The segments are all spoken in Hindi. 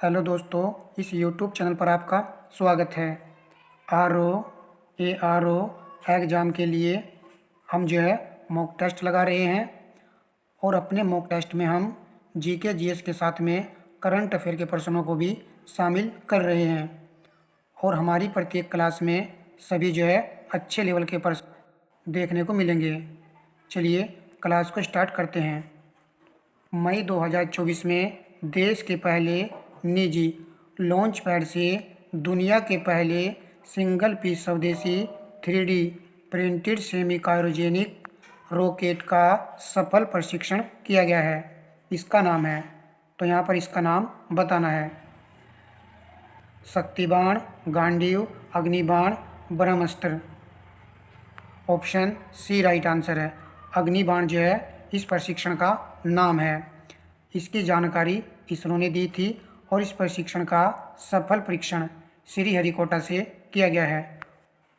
हेलो दोस्तों, इस YouTube चैनल पर आपका स्वागत है। RO एग्ज़ाम के लिए हम मॉक टेस्ट लगा रहे हैं और अपने मॉक टेस्ट में हम जीके जीएस के साथ में करंट अफेयर के प्रश्नों को भी शामिल कर रहे हैं और हमारी प्रत्येक क्लास में सभी अच्छे लेवल के प्रश्न देखने को मिलेंगे। चलिए क्लास को स्टार्ट करते हैं। मई 2024 में देश के पहले निजी लॉन्च पैड से दुनिया के पहले सिंगल पीस स्वदेशी 3D printed semi cryogenic rocket का सफल परीक्षण किया गया है। इसका नाम है, तो यहाँ पर इसका नाम बताना है। शक्तिबाण, गांडीव, अग्निबाण, ब्रह्मास्त्र। ऑप्शन सी राइट आंसर है। अग्निबाण इस प्रशिक्षण का नाम है। इसकी जानकारी इसरो ने दी थी और इस प्रशिक्षण का सफल परीक्षण श्रीहरिकोटा से किया गया है।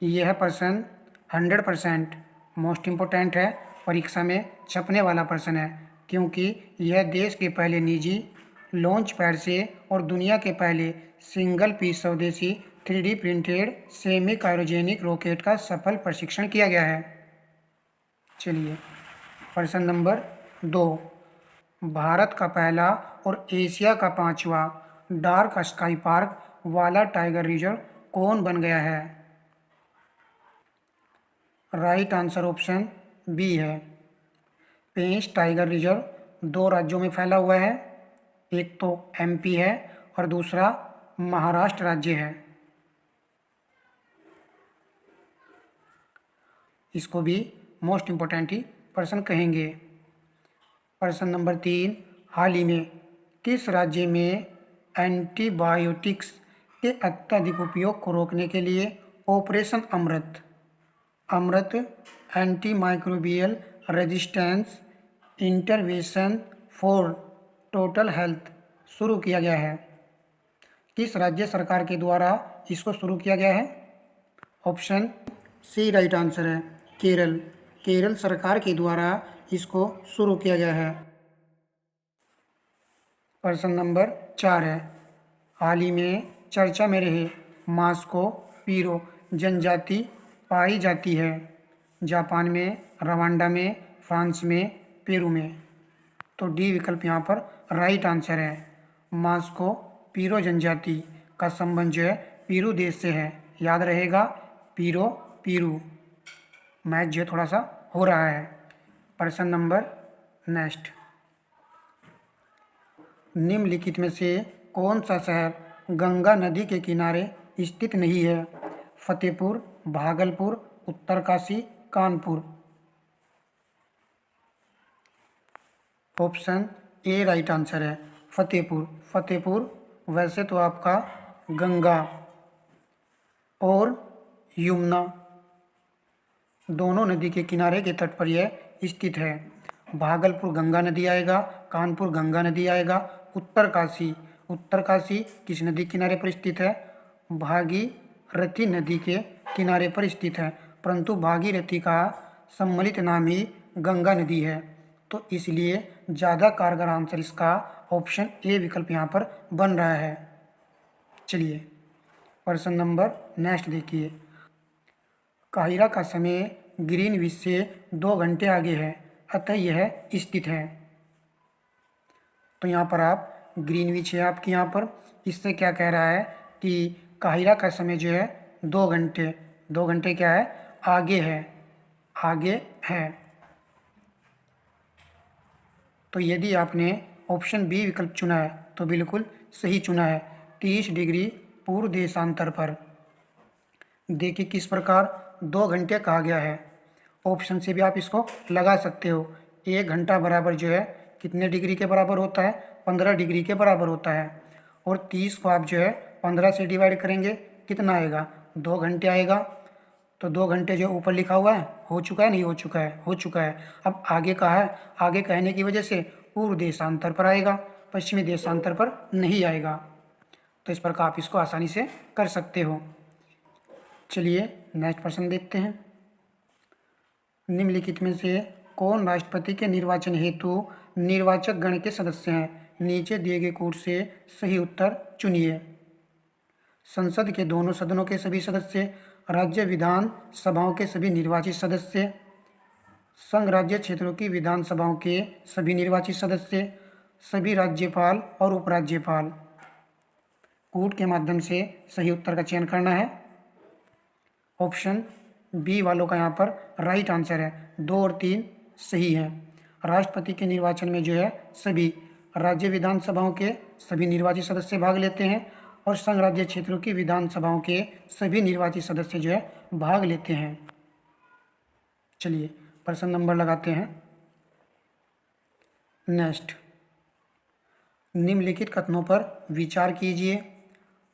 यह प्रश्न 100% मोस्ट इम्पोर्टेंट है, परीक्षा में छपने वाला प्रश्न है, क्योंकि यह देश के पहले निजी लॉन्च पैड से और दुनिया के पहले सिंगल पीस स्वदेशी 3D printed semi cryogenic rocket का सफल परीक्षण किया गया है। चलिए प्रश्न नंबर 2। भारत का पहला और एशिया का 5वां डार्क स्काई पार्क वाला टाइगर रिजर्व कौन बन गया है? राइट आंसर ऑप्शन बी है। पेंच टाइगर रिजर्व 2 राज्यों में फैला हुआ है, एक तो MP है और दूसरा महाराष्ट्र राज्य है। इसको भी मोस्ट इम्पोर्टेंट ही प्रश्न कहेंगे। प्रश्न नंबर 3। हाल ही में किस राज्य में एंटीबायोटिक्स के अत्यधिक उपयोग को रोकने के लिए operation Amrit antimicrobial resistance intervention for total health शुरू किया गया है? किस राज्य सरकार के द्वारा इसको शुरू किया गया है? ऑप्शन सी राइट आंसर है। केरल सरकार के द्वारा इसको शुरू किया गया है। प्रश्न नंबर 4 है। हाल ही में चर्चा में रहे मास्को पीरो जनजाति पाई जाती है जापान में, रवांडा में, फ्रांस में, पेरू में। तो डी विकल्प यहाँ पर राइट आंसर है। मास्को पीरो जनजाति का संबंध पीरू देश से है। याद रहेगा, पीरू मैच थोड़ा सा हो रहा है। प्रश्न नंबर नेक्स्ट। निम्नलिखित में से कौन सा शहर गंगा नदी के किनारे स्थित नहीं है? Fatehpur, Bhagalpur, Uttarkashi, Kanpur. Option A right answer है। फतेहपुर वैसे तो आपका गंगा और यमुना दोनों नदी के किनारे के तट पर यह स्थित है। भागलपुर गंगा नदी आएगा, कानपुर गंगा नदी आएगा, उत्तरकाशी किस नदी किनारे पर स्थित है? भागीरथी नदी के किनारे पर स्थित है, परंतु भागीरथी का सम्मिलित नाम ही गंगा नदी है, तो इसलिए ज़्यादा कारगर आंसर इसका ऑप्शन ए विकल्प यहाँ पर बन रहा है। चलिए प्रश्न नंबर नेक्स्ट देखिए। काहिरा का समय ग्रीनविच से 2 घंटे आगे है, अतः यह स्थित है। तो यहाँ पर आप ग्रीनविच है आपके यहाँ पर, इससे क्या कह रहा है कि काहिरा का समय 2 घंटे क्या है? आगे है। तो यदि आपने ऑप्शन बी विकल्प चुना है तो बिल्कुल सही चुना है। 30 डिग्री पूर्व देशांतर पर। देखिए किस प्रकार 2 घंटे कहा गया है। ऑप्शन से भी आप इसको लगा सकते हो। 1 घंटा बराबर कितने डिग्री के बराबर होता है? 15 डिग्री के बराबर होता है। और 30 को आप 15 से डिवाइड करेंगे, कितना आएगा? 2 घंटे आएगा। तो 2 घंटे ऊपर लिखा हुआ है, हो चुका है नहीं हो चुका है? हो चुका है। अब आगे कहा है, आगे कहने की वजह से पूर्व देशांतर पर आएगा, पश्चिमी देशांतर पर नहीं आएगा। तो इस प्रकार आप इसको आसानी से कर सकते हो। चलिए नेक्स्ट प्रश्न देखते हैं। निम्नलिखित में से कौन राष्ट्रपति के निर्वाचन हेतु निर्वाचक गण के सदस्य हैं? नीचे दिए गए कोड से सही उत्तर चुनिए। संसद के दोनों सदनों के सभी सदस्य, राज्य विधान सभाओं के सभी निर्वाचित सदस्य, संघ राज्य क्षेत्रों की विधानसभाओं के सभी निर्वाचित सदस्य, सभी राज्यपाल और उपराज्यपाल। कोड के माध्यम से सही उत्तर का चयन करना है। ऑप्शन बी वालों का यहाँ पर राइट आंसर है। 2 और 3 सही है। राष्ट्रपति के निर्वाचन में जो है सभी राज्य विधानसभाओं के सभी निर्वाचित सदस्य भाग लेते हैं और संघ राज्य क्षेत्रों की विधानसभाओं के सभी निर्वाचित सदस्य जो है भाग लेते हैं। चलिए प्रश्न नंबर लगाते हैं। नेक्स्ट, निम्नलिखित कथनों पर विचार कीजिए।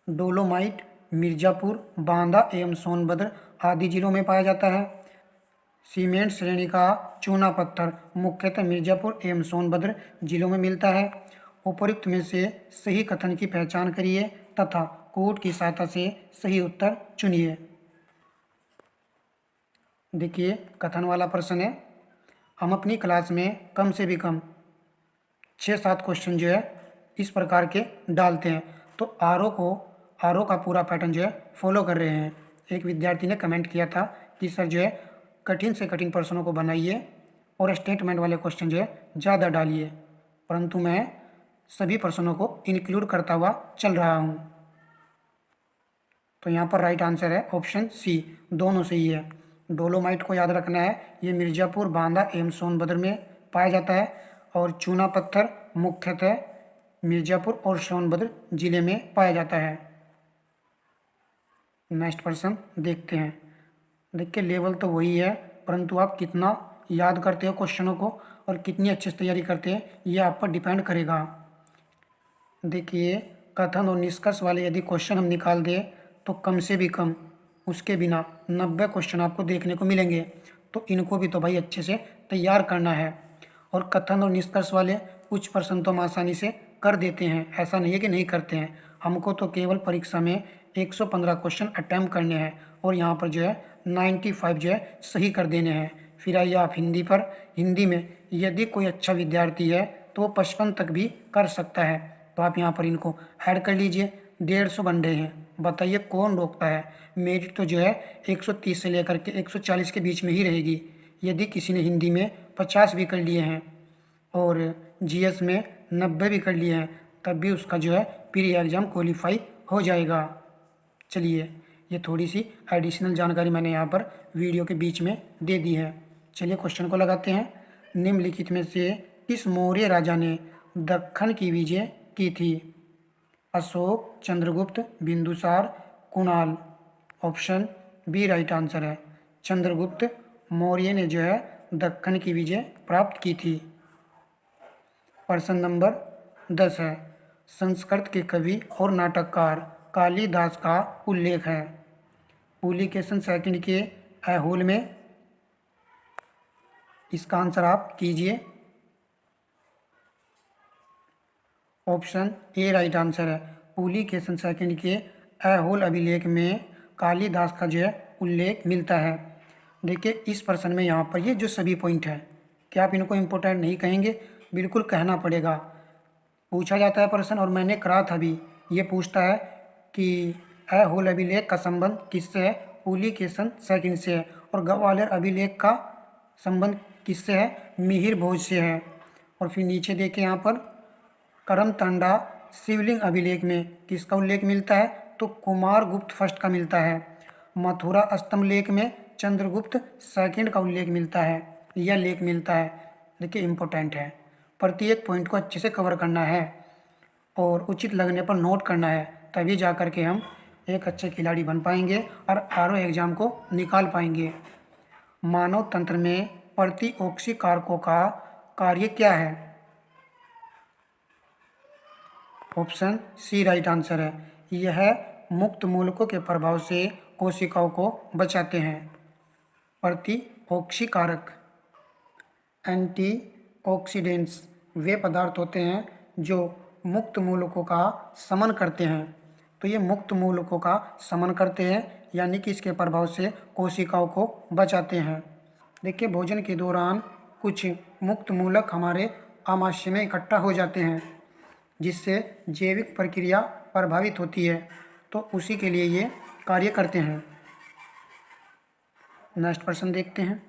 डोलोमाइट मिर्जापुर, बांदा एवं सोनभद्र आदि जिलों में पाया जाता है। सीमेंट श्रेणी का चूना पत्थर मुख्यतः मिर्जापुर एवं सोनभद्र जिलों में मिलता है। उपयुक्त में से सही कथन की पहचान करिए तथा कोड की सहायता से सही उत्तर चुनिए। देखिए कथन वाला प्रश्न है। हम अपनी क्लास में कम से भी कम 6-7 क्वेश्चन जो है इस प्रकार के डालते हैं, तो आरओ का पूरा पैटर्न जो है फॉलो कर रहे हैं। एक विद्यार्थी ने कमेंट किया था कि सर जो है कठिन से कठिन प्रश्नों को बनाइए और स्टेटमेंट वाले क्वेश्चन जो है ज़्यादा डालिए, परंतु मैं सभी प्रश्नों को इंक्लूड करता हुआ चल रहा हूँ। तो यहाँ पर राइट आंसर है ऑप्शन सी, दोनों सही है। डोलोमाइट को याद रखना है, ये मिर्ज़ापुर, बांदा एवं सोनभद्र में पाया जाता है और चूना पत्थर मुख्यतः मिर्ज़ापुर और सोनभद्र जिले में पाया जाता है। नेक्स्ट प्रश्न देखते हैं। देखिए लेवल तो वही है, परंतु आप कितना याद करते हो क्वेश्चनों को और कितनी अच्छे से तैयारी करते हैं ये आप पर डिपेंड करेगा। देखिए कथन और निष्कर्ष वाले यदि क्वेश्चन हम निकाल दें तो कम से भी कम उसके बिना 90 क्वेश्चन आपको देखने को मिलेंगे, तो इनको भी तो भाई अच्छे से तैयार करना है। और कथन और निष्कर्ष वाले कुछ प्रश्न तो हम आसानी से कर देते हैं, ऐसा नहीं है कि नहीं करते हैं। हमको तो केवल परीक्षा में 115 क्वेश्चन अटैम्प्ट करने हैं और यहाँ पर जो है 95 जो है सही कर देने हैं। फिर आइए आप हिंदी पर। हिंदी में यदि कोई अच्छा विद्यार्थी है तो वो 55 तक भी कर सकता है, तो आप यहाँ पर इनको ऐड कर लीजिए। 150 बंदे हैं, बताइए कौन रोकता है। मेरिट तो जो है 130 से लेकर के 140 के बीच में ही रहेगी। यदि किसी ने हिंदी में 50 भी कर लिए हैं और जीएस में 90 भी कर लिए हैं, तब भी उसका जो है प्री एग्ज़ाम क्वालिफाई हो जाएगा। चलिए ये थोड़ी सी एडिशनल जानकारी मैंने यहाँ पर वीडियो के बीच में दे दी है। चलिए क्वेश्चन को लगाते हैं। निम्नलिखित में से किस मौर्य राजा ने दक्खन की विजय की थी? Ashoka, Chandragupta, Bindusara, Kunal. Option B right answer है। चंद्रगुप्त मौर्य ने जो है दक्खन की विजय प्राप्त की थी। प्रश्न नंबर 10 है। संस्कृत के कवि और नाटककार कालिदास का उल्लेख है। पुलिकेशन सेकंड के होल में। इसका आंसर आप कीजिए। ऑप्शन ए राइट आंसर है। पुलिकेशन सेकंड के होल अभिलेख में कालिदास का जो है उल्लेख मिलता है। देखिए इस प्रश्न में यहाँ पर ये जो सभी पॉइंट है, क्या आप इनको इम्पोर्टेंट नहीं कहेंगे? बिल्कुल कहना पड़ेगा। पूछा जाता है प्रश्न, और मैंने करा था भी, ये पूछता है कि होल अभिलेख का संबंध किससे है? पुलिकेशन सेकंड से है। और ग्वालियर अभिलेख का संबंध किससे है? मिहिर भोज से है। और फिर नीचे देखें यहाँ पर करमतंडा शिवलिंग अभिलेख में किसका उल्लेख मिलता है? तो कुमारगुप्त फर्स्ट का मिलता है। मथुरा स्तंभ लेख में चंद्रगुप्त सेकंड का उल्लेख मिलता है, यह लेख मिलता है। देखिए इम्पोर्टेंट है, प्रत्येक पॉइंट को अच्छे से कवर करना है और उचित लगने पर नोट करना है, तभी जा कर के हम एक अच्छे खिलाड़ी बन पाएंगे और आरओ एग्ज़ाम को निकाल पाएंगे। मानव तंत्र में प्रतिओक्षी कारकों का कार्य क्या है? ऑप्शन सी राइट आंसर है। यह मुक्त मूलकों के प्रभाव से कोशिकाओं को बचाते हैं। प्रतिओक्षी कारक एंटीऑक्सीडेंट्स वे पदार्थ होते हैं जो मुक्त मूलकों का समन करते हैं। तो ये मुक्त मूलकों का समन करते हैं, यानी कि इसके प्रभाव से कोशिकाओं को बचाते हैं। देखिए भोजन के दौरान कुछ मुक्त मूलक हमारे आमाशय में इकट्ठा हो जाते हैं, जिससे जैविक प्रक्रिया प्रभावित होती है, तो उसी के लिए ये कार्य करते हैं। नेक्स्ट प्रश्न देखते हैं।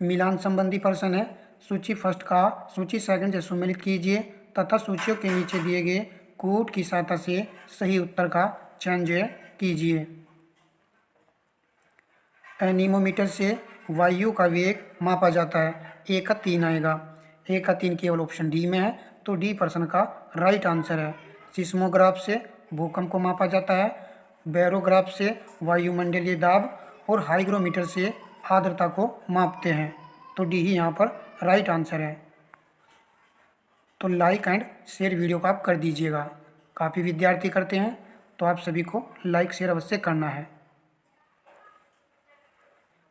मिलान संबंधी प्रश्न है। सूची फर्स्ट का सूची सेकंड से सुमेलित कीजिए तथा सूचियों के नीचे दिए गए कोड की सहायता से सही उत्तर का चयन कीजिए। एनीमोमीटर से वायु का वेग मापा जाता है। 1 का 3 आएगा। 1 का 3 केवल ऑप्शन डी में है, तो डी प्रश्न का राइट आंसर है। सिस्मोग्राफ से भूकंप को मापा जाता है। बैरोग्राफ से वायुमंडलीय दाब और हाइग्रोमीटर से आर्द्रता को मापते हैं, तो डी ही यहाँ पर राइट आंसर है। तो लाइक एंड शेयर वीडियो को आप कर दीजिएगा। काफ़ी विद्यार्थी करते हैं, तो आप सभी को लाइक शेयर अवश्य करना है।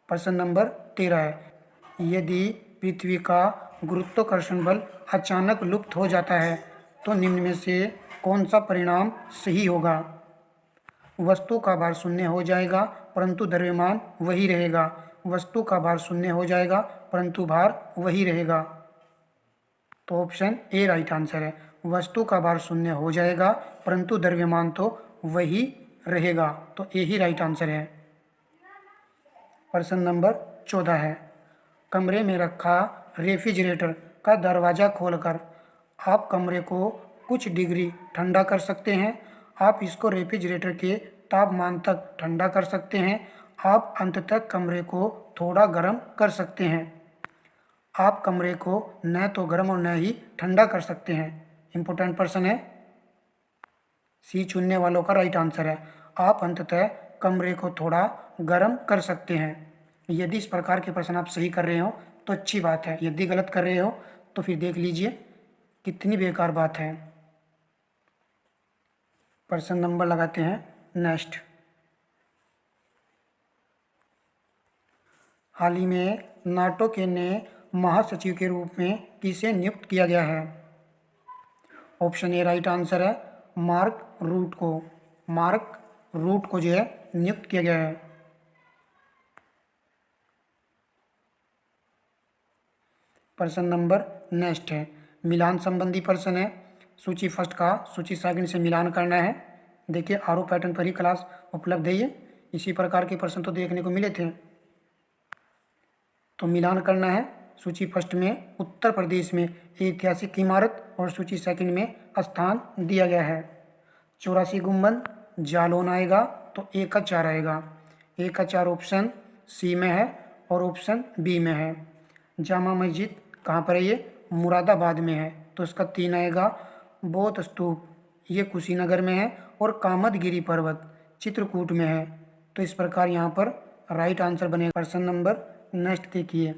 प्रश्न नंबर 13 है। यदि पृथ्वी का गुरुत्वाकर्षण बल अचानक लुप्त हो जाता है तो निम्न में से कौन सा परिणाम सही होगा? वस्तु का भार शून्य हो जाएगा परंतु द्रव्यमान वही रहेगा। वस्तु का भार शून्य हो जाएगा परंतु भार वही रहेगा, तो ऑप्शन ए राइट आंसर है। वस्तु का भार शून्य हो जाएगा परंतु द्रव्यमान तो वही रहेगा, तो ए ही राइट आंसर है। प्रश्न नंबर 14 है। कमरे में रखा रेफ्रिजरेटर का दरवाज़ा खोलकर आप कमरे को कुछ डिग्री ठंडा कर सकते हैं। आप इसको रेफ्रिजरेटर के तापमान तक ठंडा कर सकते हैं। आप अंततः कमरे को थोड़ा गर्म कर सकते हैं। आप कमरे को न तो गर्म और न ही ठंडा कर सकते हैं। इम्पोर्टेंट प्रश्न है, सी चुनने वालों का राइट आंसर है। आप अंततः कमरे को थोड़ा गर्म कर सकते हैं। यदि इस प्रकार के प्रश्न आप सही कर रहे हो तो अच्छी बात है, यदि गलत कर रहे हो तो फिर देख लीजिए कितनी बेकार बात है। प्रश्न नंबर लगाते हैं नेक्स्ट। हाल ही में नाटो के नए महासचिव के रूप में किसे नियुक्त किया गया है? ऑप्शन ए राइट आंसर है, मार्क रूट को। मार्क रूट को जो है नियुक्त किया गया है। प्रश्न नंबर नेक्स्ट है। मिलान संबंधी प्रश्न है। सूची फर्स्ट का सूची सेकंड से मिलान करना है। देखिए आरओ पैटर्न पर ही क्लास उपलब्ध है। ये इसी प्रकार के प्रश्न तो देखने को मिले थे, तो मिलान करना है। सूची फर्स्ट में उत्तर प्रदेश में ऐतिहासिक इमारत और सूची सेकंड में स्थान दिया गया है। 84 गुंबद जालौन आएगा, तो 1 का 4 आएगा। 1 का 4 ऑप्शन सी में है और ऑप्शन बी में है। जामा मस्जिद कहाँ पर है? ये मुरादाबाद में है, तो इसका 3 आएगा। बौद्ध स्तूप ये कुशीनगर में है और कामदगिरी पर्वत चित्रकूट में है, तो इस प्रकार यहाँ पर राइट आंसर बनेगा। प्रश्न नंबर नेक्स्ट देखिए।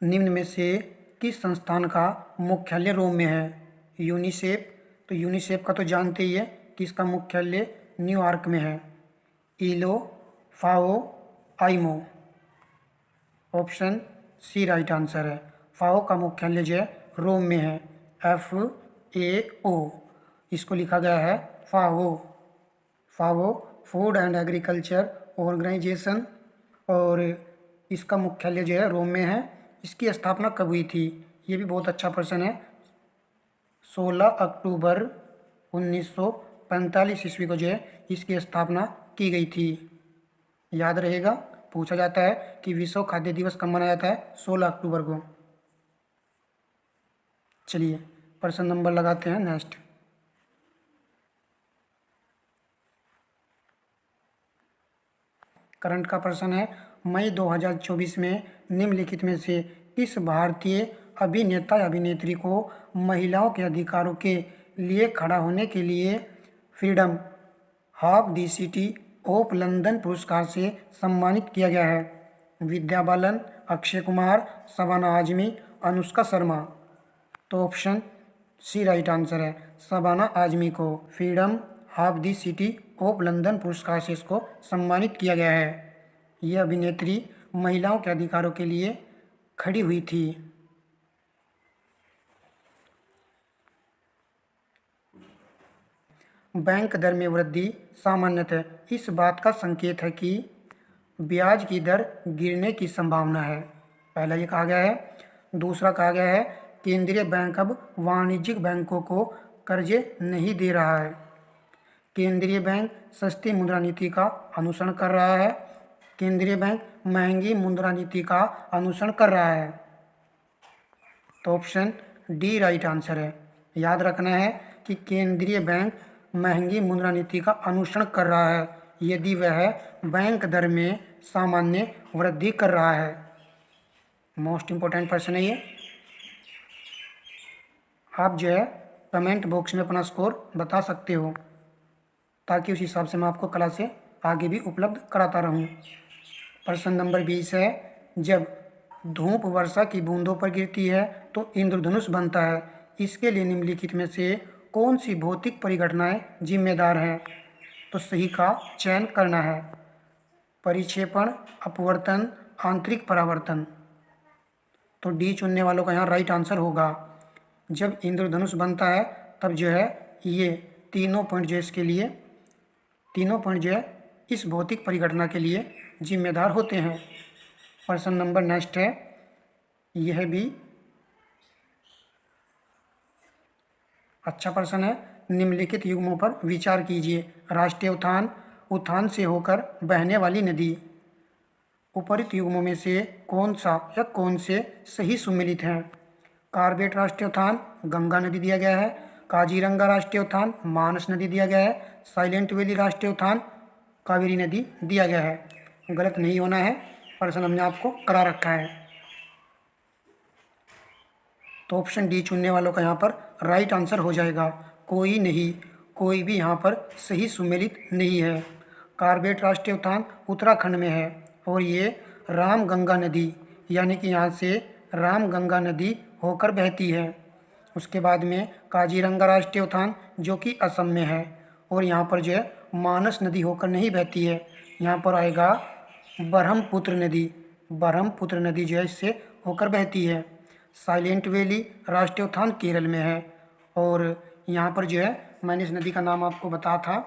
निम्न में से किस संस्थान का मुख्यालय रोम में है? यूनिसेफ, तो यूनिसेफ का तो जानते ही है कि इसका मुख्यालय न्यूयॉर्क में है। इलो, फाओ, आइमो, ऑप्शन सी राइट आंसर है। फाओ का मुख्यालय जो है रोम में है, FAO, इसको लिखा गया है फाओ। फाओ फूड एंड एग्रीकल्चर ऑर्गेनाइजेशन, और इसका मुख्यालय जो है रोम में है। इसकी स्थापना कब हुई थी? ये भी बहुत अच्छा प्रश्न है। 16 अक्टूबर 1945 ईस्वी को जो है इसकी स्थापना की गई थी। याद रहेगा, पूछा जाता है कि विश्व खाद्य दिवस कब मनाया जाता है? 16 अक्टूबर को। चलिए प्रश्न नंबर लगाते हैं नेक्स्ट। करंट का प्रश्न है। मई 2024 में निम्नलिखित में से किस भारतीय अभिनेता या अभिनेत्री को महिलाओं के अधिकारों के लिए खड़ा होने के लिए freedom of the city of London पुरस्कार से सम्मानित किया गया है? विद्या बालन, अक्षय कुमार, शबाना आजमी, अनुष्का शर्मा, तो ऑप्शन सी राइट आंसर है। शबाना आजमी को freedom of the city of London पुरस्कार से इसको सम्मानित किया गया है। यह अभिनेत्री महिलाओं के अधिकारों के लिए खड़ी हुई थी। बैंक दर में वृद्धि सामान्यतः इस बात का संकेत है कि ब्याज की दर गिरने की संभावना है। पहला ये कहा गया है। दूसरा कहा गया है केंद्रीय बैंक अब वाणिज्यिक बैंकों को कर्जे नहीं दे रहा है। केंद्रीय बैंक सस्ती मुद्रा नीति का अनुसरण कर रहा है। केंद्रीय बैंक महंगी मुद्रा नीति का अनुसरण कर रहा है। तो ऑप्शन डी राइट आंसर है। याद रखना है कि केंद्रीय बैंक महंगी मुद्रा नीति का अनुसरण कर रहा है यदि वह बैंक दर में सामान्य वृद्धि कर रहा है। मोस्ट इम्पोर्टेंट प्रश्न है ये। आप जो है कमेंट बॉक्स में अपना स्कोर बता सकते हो ताकि उस हिसाब से मैं आपको क्लासें आगे भी उपलब्ध कराता रहूं। प्रश्न नंबर 20 है, जब धूप वर्षा की बूंदों पर गिरती है तो इंद्रधनुष बनता है। इसके लिए निम्नलिखित में से कौन सी भौतिक परिघटनाएं जिम्मेदार हैं? तो सही का चयन करना है। परिक्षेपण, अपवर्तन, आंतरिक परावर्तन। तो डी चुनने वालों का यहाँ राइट आंसर होगा। जब इंद्रधनुष बनता है तब जो है ये तीनों पॉइंट जो इसके लिए तीनों पॉइंट जो है इस भौतिक परिघटना के लिए जिम्मेदार होते हैं। प्रश्न नंबर नेक्स्ट है, यह भी अच्छा प्रश्न है। निम्नलिखित युग्मों पर विचार कीजिए। राष्ट्रीय उद्यान, उद्यान से होकर बहने वाली नदी। उपरोक्त युग्मों में से कौन सा या कौन से सही सुमेलित हैं? कार्बेट राष्ट्रीय उद्यान, गंगा नदी दिया गया है। काजीरंगा राष्ट्रीय उद्यान, मानस नदी दिया गया है। साइलेंट वैली राष्ट्रीय उद्यान, कावेरी नदी दिया गया है। गलत नहीं होना है, प्रश्न हमने आपको करा रखा है। तो ऑप्शन डी चुनने वालों का यहाँ पर राइट आंसर हो जाएगा। कोई नहीं, कोई भी यहाँ पर सही सुमेलित नहीं है। कार्बेट राष्ट्रीय उद्यान उत्तराखंड में है और ये राम गंगा नदी यानी कि यहाँ से राम गंगा नदी होकर बहती है। उसके बाद में काजीरंगा राष्ट्रीय उद्यान जो कि असम में है और यहाँ पर जो है मानस नदी होकर नहीं बहती है, यहाँ पर आएगा ब्रह्मपुत्र नदी। ब्रह्मपुत्र नदी जो है इससे होकर बहती है। साइलेंट वैली राष्ट्रीय उद्यान केरल में है और यहाँ पर जो है मैंने इस नदी का नाम आपको बताया था,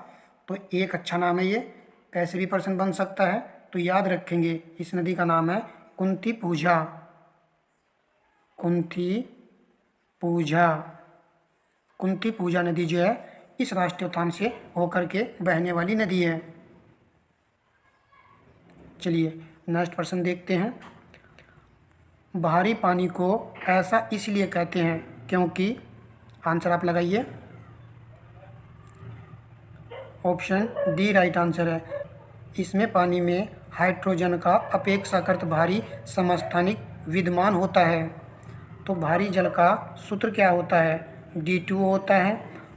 तो एक अच्छा नाम है ये, ऐसे भी प्रश्न बन सकता है तो याद रखेंगे। इस नदी का नाम है कुंती पूजा। कुंती पूजा, कुंती पूजा नदी जो है इस राष्ट्रीय उद्यान से होकर के बहने वाली नदी है। चलिए नेक्स्ट प्रश्न देखते हैं। भारी पानी को ऐसा इसलिए कहते हैं क्योंकि, आंसर आप लगाइए। ऑप्शन डी राइट आंसर है। इसमें पानी में हाइड्रोजन का अपेक्षाकृत भारी समस्थानिक विद्यमान होता है। तो भारी जल का सूत्र क्या होता है? D2 होता है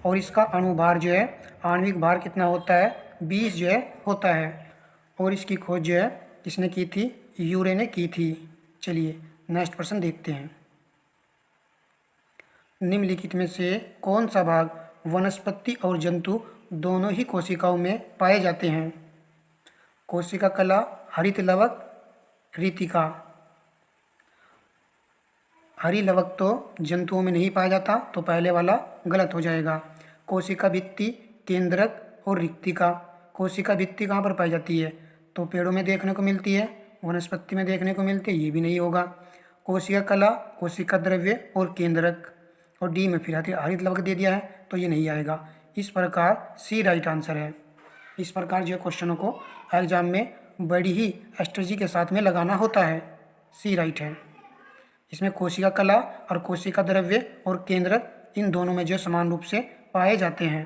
और इसका अणुभार जो है आणविक भार कितना होता है? 20 जो है होता है। और इसकी खोज जो है किसने की थी? यूरे ने की थी। चलिए नेक्स्ट प्रश्न देखते हैं। निम्नलिखित में से कौन सा भाग वनस्पति और जंतु दोनों ही कोशिकाओं में पाए जाते हैं? कोशिका कला, हरित लवक, रितिका। हरी लवक तो जंतुओं में नहीं पाया जाता, तो पहले वाला गलत हो जाएगा। कोशिका भित्ति, केंद्रक और रिक्तिका। कोशिका भित्ति कहाँ पर पाई जाती है? तो पेड़ों में देखने को मिलती है, वनस्पति में देखने को मिलती है, ये भी नहीं होगा। कोशिका कला, कोशिका द्रव्य और केंद्रक, और डी में फिर हरित लवक दे दिया है तो ये नहीं आएगा। इस प्रकार सी राइट आंसर है। इस प्रकार जो क्वेश्चनों को एग्जाम में बड़ी ही स्ट्रेटजी के साथ में लगाना होता है। सी राइट है। इसमें कोशिका कला और कोशिका द्रव्य और केंद्रक इन दोनों में जो समान रूप से पाए जाते हैं।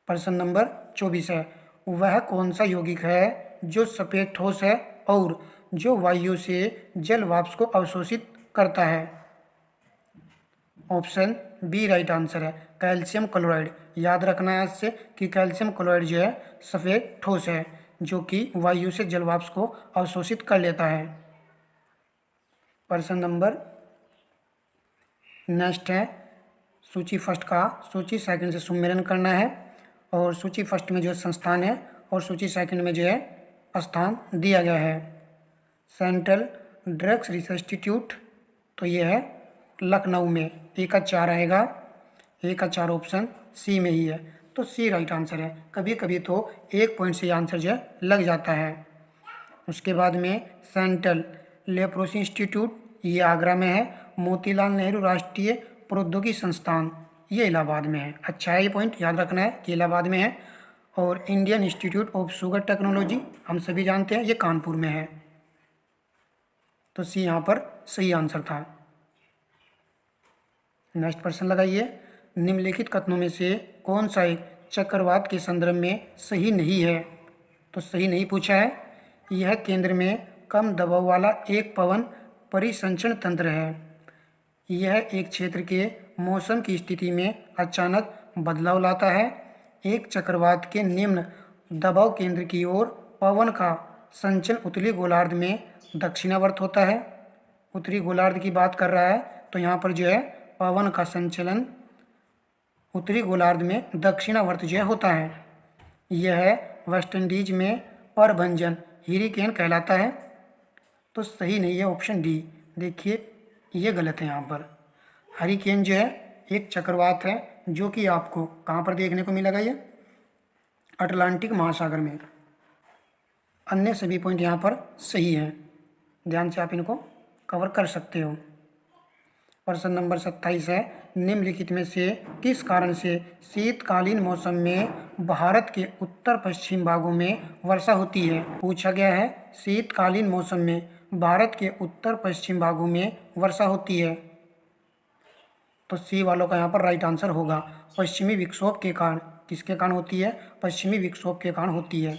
प्रश्न नंबर 24 है, वह कौन सा यौगिक है जो सफेद ठोस है और जो वायु से जल वाष्प को अवशोषित करता है? ऑप्शन बी राइट आंसर है, कैल्शियम क्लोराइड। याद रखना है इससे कि कैल्शियम क्लोराइड जो है सफ़ेद ठोस है जो कि वायु से जल वाष्प को अवशोषित कर लेता है। प्रश्न नंबर नेक्स्ट है, सूची फर्स्ट का सूची सेकंड से सुमेलन करना है और सूची फर्स्ट में जो संस्थान है और सूची सेकंड में जो है स्थान दिया गया है। सेंट्रल ड्रग्स रिसर्च इंस्टीट्यूट, तो ये है लखनऊ में। एक का 4 आएगा, एक का 4 ऑप्शन सी में ही है, तो सी राइट आंसर है। कभी कभी तो 1 पॉइंट से आंसर जो है लग जाता है। उसके बाद में सेंट्रल लेप्रोसी इंस्टीट्यूट, ये आगरा में है मोतीलाल नेहरू राष्ट्रीय प्रौद्योगिकी संस्थान, ये इलाहाबाद में है। अच्छा है, ये पॉइंट याद रखना है कि इलाहाबाद में है। और Indian institute of sugar technology हम सभी जानते हैं ये कानपुर में है। तो सी यहाँ पर सही आंसर था। नेक्स्ट प्रश्न लगाइए, निम्नलिखित कथनों में से कौन सा एक चक्रवात के संदर्भ में सही नहीं है? तो सही नहीं पूछा है। यह केंद्र में कम दबाव वाला एक पवन परिसंचरण तंत्र है। यह एक क्षेत्र के मौसम की स्थिति में अचानक बदलाव लाता है। एक चक्रवात के निम्न दबाव केंद्र की ओर पवन का संचलन उत्तरी गोलार्ध में दक्षिणावर्त होता है। उत्तरी गोलार्ध की बात कर रहा है, तो यहाँ पर जो है पवन का संचलन उत्तरी गोलार्ध में दक्षिणावर्त जो होता है। यह वेस्ट इंडीज में प्रभंजन हरिकेन कहलाता है। तो सही नहीं है ऑप्शन डी। देखिए ये गलत है। यहाँ पर हरिकेन जो है एक चक्रवात है जो कि आपको कहाँ पर देखने को मिलेगा? ये अटलांटिक महासागर में। अन्य सभी पॉइंट यहाँ पर सही हैं, ध्यान से आप इनको कवर कर सकते हो। प्रश्न नंबर 27 है, निम्नलिखित में से किस कारण से शीतकालीन मौसम में भारत के उत्तर पश्चिम भागों में वर्षा होती है? पूछा गया है शीतकालीन मौसम में भारत के उत्तर पश्चिम भागों में वर्षा होती है। तो सी वालों का यहाँ पर राइट आंसर होगा। पश्चिमी विक्षोभ के कारण। किसके कारण होती है? पश्चिमी विक्षोभ के कारण होती है।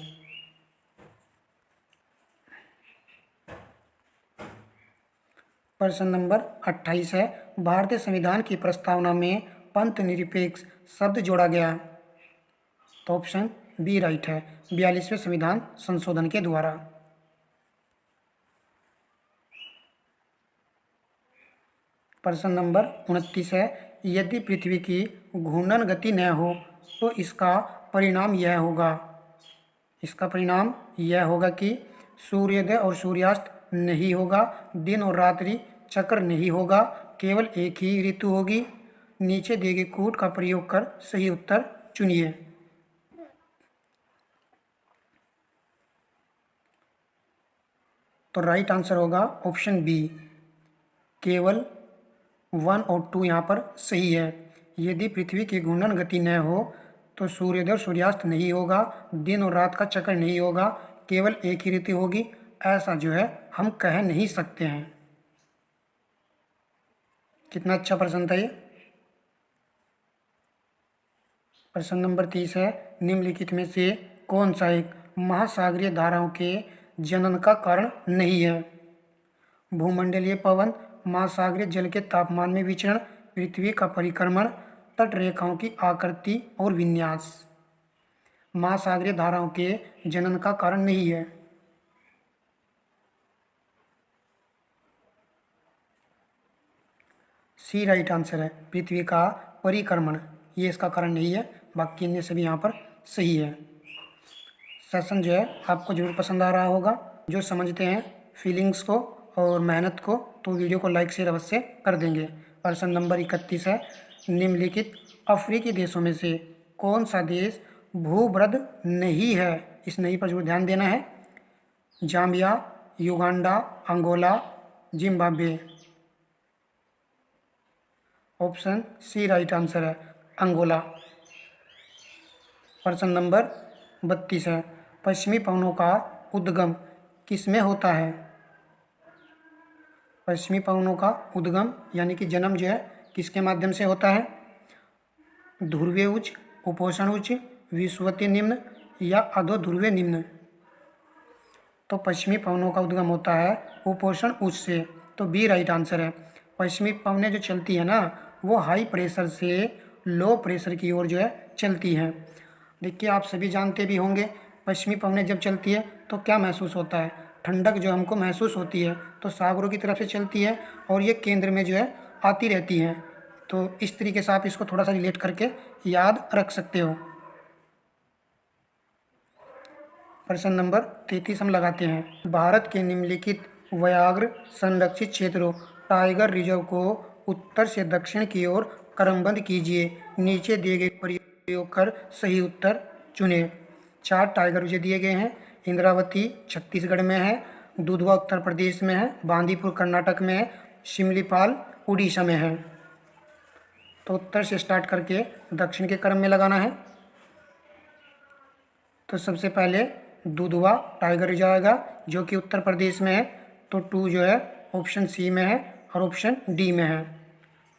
प्रश्न नंबर 28 है, भारतीय संविधान की प्रस्तावना में पंथ निरपेक्ष शब्द जोड़ा गया। तो ऑप्शन बी राइट है, 42वें संविधान संशोधन के द्वारा। प्रश्न नंबर 29 है, यदि पृथ्वी की घूर्णन गति न हो तो इसका परिणाम यह होगा। इसका परिणाम यह होगा कि सूर्योदय और सूर्यास्त नहीं होगा, दिन और रात्रि चक्र नहीं होगा, केवल एक ही ऋतु होगी। नीचे दिए गए कूट का प्रयोग कर सही उत्तर चुनिए। तो राइट आंसर होगा ऑप्शन बी, केवल 1 और 2 यहाँ पर सही है। यदि पृथ्वी की घूर्णन गति न हो तो सूर्योदय और सूर्यास्त नहीं होगा, दिन और रात का चक्र नहीं होगा, केवल एक ही ऋतु होगी, ऐसा जो है हम कह नहीं सकते हैं। कितना अच्छा प्रश्न था ये। प्रश्न नंबर 30 है, निम्नलिखित में से कौन सा एक महासागरीय धाराओं के जनन का कारण नहीं है? भूमंडलीय पवन, महासागरीय जल के तापमान में विचरण, पृथ्वी का परिक्रमण, तट रेखाओं की आकृति और विन्यास। महासागरीय धाराओं के जनन का कारण नहीं है। सी राइट आंसर है, पृथ्वी का परिक्रमण, ये इसका कारण नहीं है। बाकी अन्य सभी यहाँ पर सही है। सेशन जो है आपको जरूर पसंद आ रहा होगा। जो समझते हैं फीलिंग्स को और मेहनत को, तो वीडियो को लाइक शेयर अवश्य कर देंगे। प्रश्न नंबर 31 है, निम्नलिखित अफ्रीकी देशों में से कौन सा देश भूवृद्ध नहीं है? इस नहीं पर जरूर ध्यान देना है। Zambia, Uganda, Angola, Zimbabwe. Option C right answer है, अंगोला। प्रश्न नंबर 32 है, पश्चिमी पवनों का उद्गम किसमें होता है? पश्चिमी पवनों का उद्गम यानी कि जन्म जो है किसके माध्यम से होता है? ध्रुवीय उच्च, उपोष्ण उच्च, विषुवतीय निम्न या अधो ध्रुवीय निम्न। तो पश्चिमी पवनों का उद्गम होता है उपोष्ण उच्च से। तो बी राइट आंसर है। पश्चिमी पवनें जो चलती है ना, वो हाई प्रेशर से लो प्रेशर की ओर जो है चलती हैं। देखिए आप सभी जानते भी होंगे, पश्चिमी पवनें जब चलती है तो क्या महसूस होता है? ठंडक जो हमको महसूस होती है तो सागरों की तरफ से चलती है और ये केंद्र में जो है आती रहती हैं। तो इस तरीके से आप इसको थोड़ा सा रिलेट करके याद रख सकते हो। प्रश्न नंबर 33 हम लगाते हैं, भारत के निम्नलिखित व्याघ्र संरक्षित क्षेत्रों टाइगर रिजर्व को उत्तर से दक्षिण की ओर क्रमबद्ध कीजिए। नीचे दिए गए प्रयोग कर सही उत्तर चुने। 4 टाइगर रिजर्व दिए गए हैं। इंद्रावती छत्तीसगढ़ में है, दुधवा उत्तर प्रदेश में है, बांदीपुर कर्नाटक में है, शिमलीपाल उड़ीसा में है। तो उत्तर से स्टार्ट करके दक्षिण के क्रम में लगाना है। तो सबसे पहले दुधवा टाइगर रिजर्व आएगा जो कि उत्तर प्रदेश में है। तो 2 जो है ऑप्शन सी में है और ऑप्शन डी में है।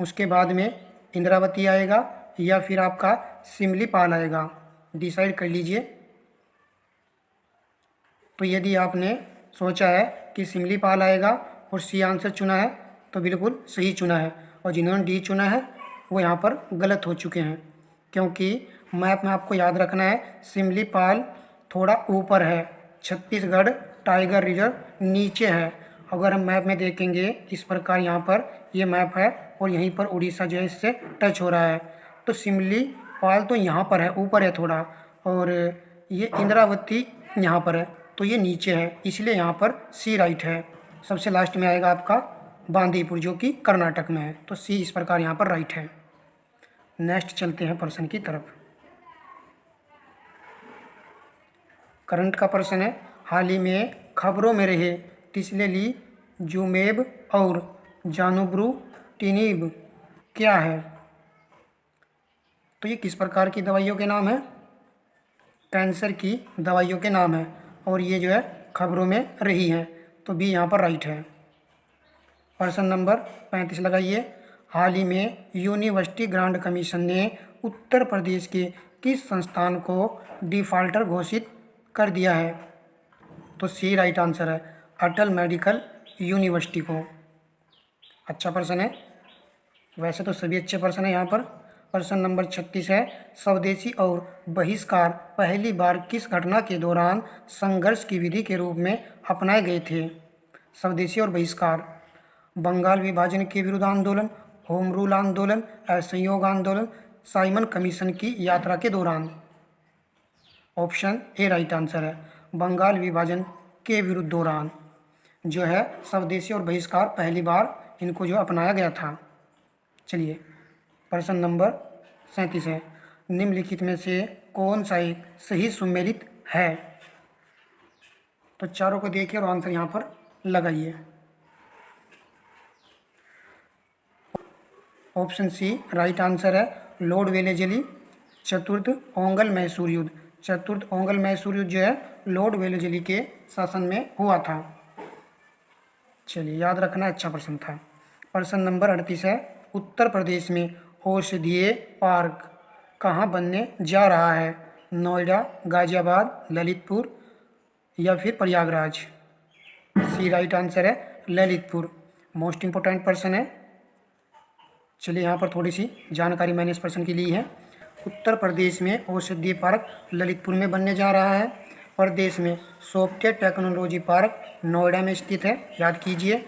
उसके बाद में इंद्रावती आएगा या फिर आपका सिमलीपाल आएगा, डिसाइड कर लीजिए। तो यदि आपने सोचा है कि सिमलीपाल आएगा और सी आंसर चुना है तो बिल्कुल सही चुना है, और जिन्होंने डी चुना है वो यहाँ पर गलत हो चुके हैं, क्योंकि मैप में आपको याद रखना है सिमलीपाल थोड़ा ऊपर है, छत्तीसगढ़ टाइगर रिजर्व नीचे है। अगर हम मैप में देखेंगे इस प्रकार यहाँ पर ये मैप है और यहीं पर उड़ीसा जो है इससे टच हो रहा है। तो सिमलीपाल तो यहाँ पर है, ऊपर है थोड़ा, और ये इंद्रावती यहाँ पर है तो ये नीचे है, इसलिए यहाँ पर सी राइट है। सबसे लास्ट में आएगा आपका बांदीपुर जो कि कर्नाटक में है। तो सी इस प्रकार यहाँ पर राइट है। नेक्स्ट चलते हैं प्रश्न की तरफ। करंट का प्रश्न है, हाल ही में खबरों में रहे टिस्लेली जुमेब और जानुब्रुटिनिब क्या है? तो ये किस प्रकार की दवाइयों के नाम है? कैंसर की दवाइयों के नाम है, और ये जो है खबरों में रही है। तो बी यहाँ पर राइट है। प्रश्न नंबर 35 लगाइए। हाल ही में यूनिवर्सिटी ग्रांट कमीशन ने उत्तर प्रदेश के किस संस्थान को डिफाल्टर घोषित कर दिया है? तो सी राइट आंसर है, अटल मेडिकल यूनिवर्सिटी को। अच्छा प्रश्न है, वैसे तो सभी अच्छे प्रश्न है यहाँ पर। प्रश्न नंबर 36 है, स्वदेशी और बहिष्कार पहली बार किस घटना के दौरान संघर्ष की विधि के रूप में अपनाए गए थे? स्वदेशी और बहिष्कार, बंगाल विभाजन के विरुद्ध आंदोलन, होम रूल आंदोलन, असहयोग आंदोलन, साइमन कमीशन की यात्रा के दौरान। ऑप्शन ए राइट आंसर है, बंगाल विभाजन के विरुद्ध दौरान जो है स्वदेशी और बहिष्कार पहली बार इनको जो अपनाया गया था। चलिए प्रश्न नंबर 37 है, निम्नलिखित में से कौन सा एक सही सुमेलित है? तो चारों को देखिए और आंसर यहाँ पर लगाइए। ऑप्शन सी राइट आंसर है, लॉर्ड वेलेजली चतुर्थ ओंगल मैसूर युद्ध। चतुर्थ ओंगल मैसूर युद्ध जो है लॉर्ड वेलेजली के शासन में हुआ था। चलिए याद रखना, अच्छा प्रश्न था। प्रश्न नंबर 38 है, उत्तर प्रदेश में औषधीय पार्क कहाँ बनने जा रहा है? नोएडा, गाजियाबाद, ललितपुर या फिर प्रयागराज। सी राइट आंसर है, ललितपुर। मोस्ट इम्पोर्टेंट प्रश्न है। चलिए यहाँ पर थोड़ी सी जानकारी मैंने इस प्रश्न की ली है। उत्तर प्रदेश में औषधीय पार्क ललितपुर में बनने जा रहा है। प्रदेश में सॉफ्टवेयर टेक्नोलॉजी पार्क नोएडा में स्थित है, याद कीजिए।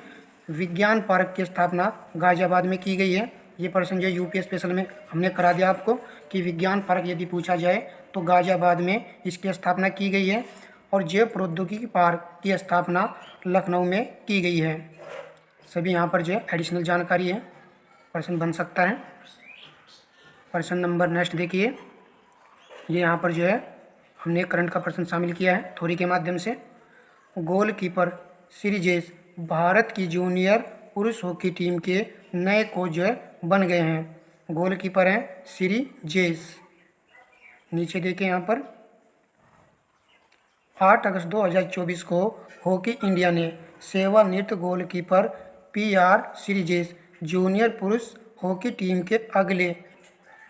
विज्ञान पार्क की स्थापना गाजियाबाद में की गई है। ये प्रश्न जो यूपी स्पेशल में हमने करा दिया आपको कि विज्ञान पार्क यदि पूछा जाए तो गाजियाबाद में इसकी स्थापना की गई है, और जैव प्रौद्योगिकी पार्क की स्थापना लखनऊ में की गई है। सभी यहाँ पर जो है एडिशनल जानकारी है, प्रश्न बन सकता है। प्रश्न नंबर नेक्स्ट देखिए, ये यहाँ पर जो है हमने करंट का प्रश्न शामिल किया है थ्योरी के माध्यम से। गोलकीपर सीरीजेस भारत की जूनियर पुरुष हॉकी टीम के नए कोच जो है बन गए हैं। गोलकीपर हैं सीरीजेस। नीचे देखें यहाँ पर 8 अगस्त 2024 को हॉकी इंडिया ने सेवानिवृत्त गोलकीपर PR सीरीजेस जूनियर पुरुष हॉकी टीम के अगले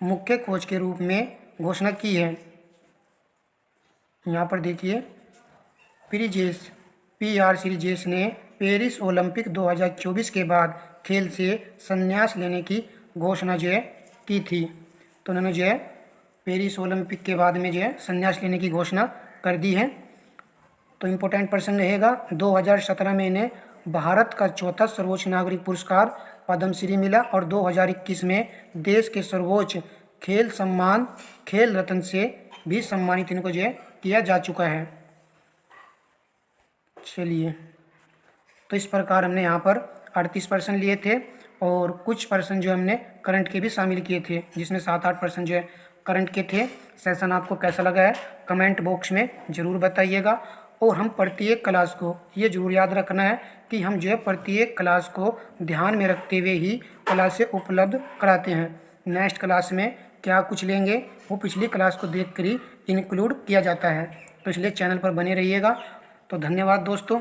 मुख्य कोच के रूप में घोषणा की है। यहाँ पर देखिए PR सीरीजेस ने पेरिस ओलंपिक 2024 के बाद खेल से संन्यास लेने की घोषणा जो है की थी। तो उन्होंने जो है पेरिस ओलंपिक के बाद में जो है संन्यास लेने की घोषणा कर दी है। तो इम्पोर्टेंट प्रश्न रहेगा, 2017 में इन्हें भारत का चौथा सर्वोच्च नागरिक पुरस्कार पद्मश्री मिला, और 2021 में देश के सर्वोच्च खेल सम्मान खेल रत्न से भी सम्मानित इनको जो है किया जा चुका है। चलिए, तो इस प्रकार हमने यहाँ पर 38 प्रश्न लिए थे, और कुछ प्रश्न जो हमने करंट के भी शामिल किए थे, जिसमें 7-8 प्रश्न जो है करंट के थे। सेशन आपको कैसा लगा है कमेंट बॉक्स में ज़रूर बताइएगा, और हम प्रत्येक क्लास को, ये जरूर याद रखना है कि हम जो है प्रत्येक क्लास को ध्यान में रखते हुए ही क्लासें उपलब्ध कराते हैं। नेक्स्ट क्लास में क्या कुछ लेंगे वो पिछली क्लास को देख कर ही इंक्लूड किया जाता है, तो इसलिए चैनल पर बने रहिएगा। तो धन्यवाद दोस्तों।